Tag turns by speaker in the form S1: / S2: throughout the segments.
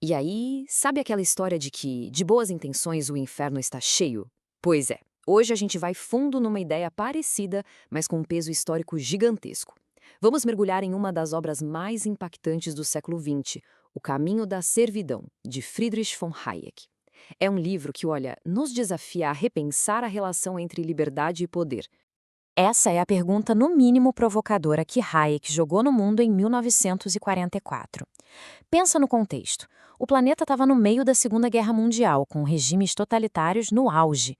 S1: E aí, sabe aquela história de que de boas intenções o inferno está cheio? Pois é, hoje a gente vai fundo numa ideia parecida, mas com um peso histórico gigantesco. Vamos mergulhar em uma das obras mais impactantes do século XX, O Caminho da Servidão, de Friedrich von Hayek. É um livro que, olha, nos desafia a repensar a relação entre liberdade e poder.
S2: Essa é a pergunta no mínimo provocadora que Hayek jogou no mundo em 1944. Pensa no contexto. O planeta estava no meio da Segunda Guerra Mundial, com regimes totalitários no auge.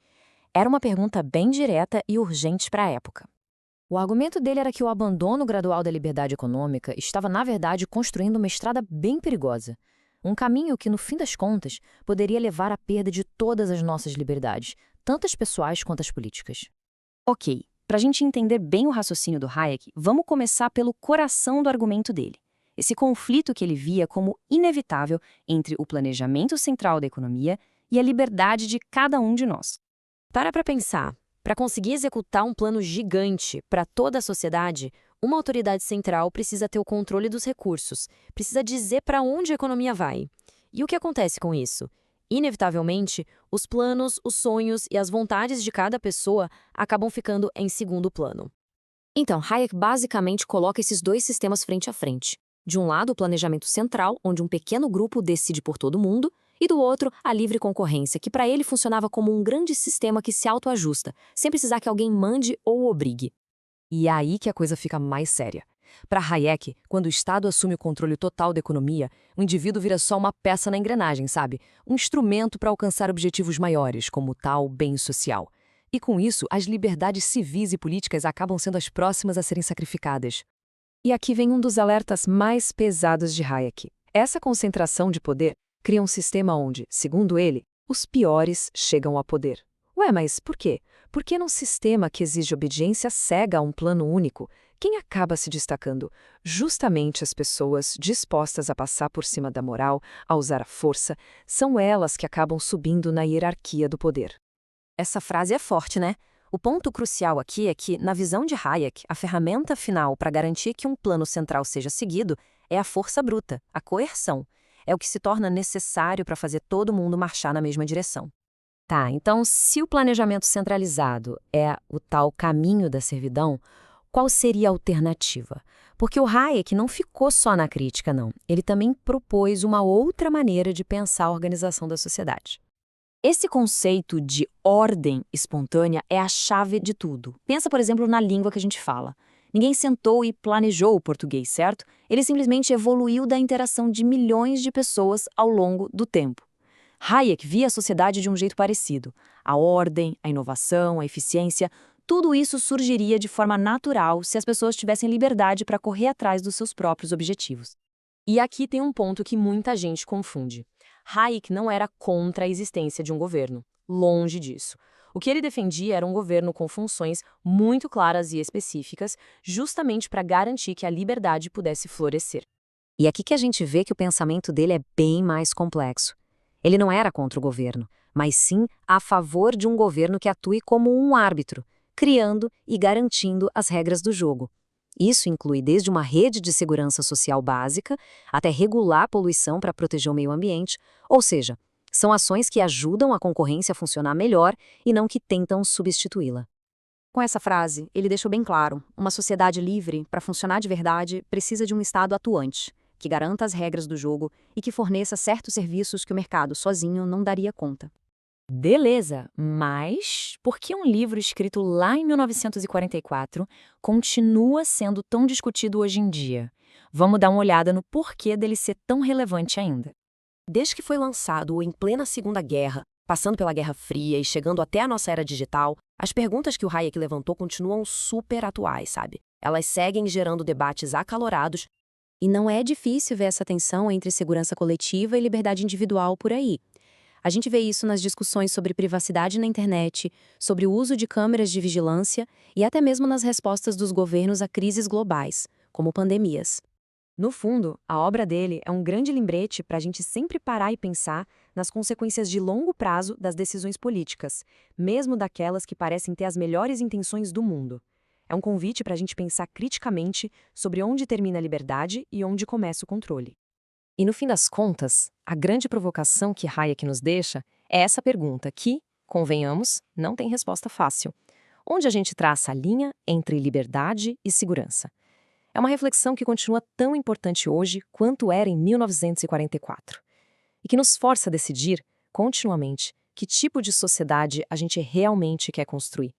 S2: Era uma pergunta bem direta e urgente para a época.
S1: O argumento dele era que o abandono gradual da liberdade econômica estava, na verdade, construindo uma estrada bem perigosa. Um caminho que, no fim das contas, poderia levar à perda de todas as nossas liberdades, tanto as pessoais quanto as políticas. Ok, para a gente entender bem o raciocínio do Hayek, vamos começar pelo coração do argumento dele. Esse conflito que ele via como inevitável entre o planejamento central da economia e a liberdade de cada um de nós. Para pensar. Para conseguir executar um plano gigante para toda a sociedade, uma autoridade central precisa ter o controle dos recursos, precisa dizer para onde a economia vai. E o que acontece com isso? Inevitavelmente, os planos, os sonhos e as vontades de cada pessoa acabam ficando em segundo plano. Então, Hayek basicamente coloca esses dois sistemas frente a frente. De um lado, o planejamento central, onde um pequeno grupo decide por todo mundo, e do outro, a livre concorrência, que para ele funcionava como um grande sistema que se autoajusta, sem precisar que alguém mande ou obrigue. E é aí que a coisa fica mais séria. Para Hayek, quando o Estado assume o controle total da economia, o indivíduo vira só uma peça na engrenagem, sabe? Um instrumento para alcançar objetivos maiores, como o tal bem social. E com isso, as liberdades civis e políticas acabam sendo as próximas a serem sacrificadas. E aqui vem um dos alertas mais pesados de Hayek. Essa concentração de poder cria um sistema onde, segundo ele, os piores chegam ao poder. Ué, mas por quê? Porque num sistema que exige obediência cega a um plano único, quem acaba se destacando? Justamente as pessoas dispostas a passar por cima da moral, a usar a força, são elas que acabam subindo na hierarquia do poder. Essa frase é forte, né? O ponto crucial aqui é que, na visão de Hayek, a ferramenta final para garantir que um plano central seja seguido é a força bruta, a coerção. É o que se torna necessário para fazer todo mundo marchar na mesma direção. Tá, então se o planejamento centralizado é o tal caminho da servidão, qual seria a alternativa? Porque o Hayek não ficou só na crítica, não. Ele também propôs uma outra maneira de pensar a organização da sociedade. Esse conceito de ordem espontânea é a chave de tudo. Pensa, por exemplo, na língua que a gente fala. Ninguém sentou e planejou o português, certo? Ele simplesmente evoluiu da interação de milhões de pessoas ao longo do tempo. Hayek via a sociedade de um jeito parecido. A ordem, a inovação, a eficiência, tudo isso surgiria de forma natural se as pessoas tivessem liberdade para correr atrás dos seus próprios objetivos. E aqui tem um ponto que muita gente confunde. Hayek não era contra a existência de um governo. Longe disso. O que ele defendia era um governo com funções muito claras e específicas, justamente para garantir que a liberdade pudesse florescer. E aqui que a gente vê que o pensamento dele é bem mais complexo. Ele não era contra o governo, mas sim a favor de um governo que atue como um árbitro, criando e garantindo as regras do jogo. Isso inclui desde uma rede de segurança social básica até regular a poluição para proteger o meio ambiente, ou seja, são ações que ajudam a concorrência a funcionar melhor e não que tentam substituí-la. Com essa frase, ele deixou bem claro, uma sociedade livre, para funcionar de verdade, precisa de um Estado atuante, que garanta as regras do jogo e que forneça certos serviços que o mercado sozinho não daria conta. Beleza, mas por que um livro escrito lá em 1944 continua sendo tão discutido hoje em dia? Vamos dar uma olhada no porquê dele ser tão relevante ainda. Desde que foi lançado em plena Segunda Guerra, passando pela Guerra Fria e chegando até a nossa era digital, as perguntas que o Hayek levantou continuam super atuais, sabe? Elas seguem gerando debates acalorados e não é difícil ver essa tensão entre segurança coletiva e liberdade individual por aí. A gente vê isso nas discussões sobre privacidade na internet, sobre o uso de câmeras de vigilância e até mesmo nas respostas dos governos a crises globais, como pandemias. No fundo, a obra dele é um grande lembrete para a gente sempre parar e pensar nas consequências de longo prazo das decisões políticas, mesmo daquelas que parecem ter as melhores intenções do mundo. É um convite para a gente pensar criticamente sobre onde termina a liberdade e onde começa o controle.
S2: E no fim das contas, a grande provocação que Hayek nos deixa é essa pergunta que, convenhamos, não tem resposta fácil. Onde a gente traça a linha entre liberdade e segurança? É uma reflexão que continua tão importante hoje quanto era em 1944 e que nos força a decidir, continuamente, que tipo de sociedade a gente realmente quer construir.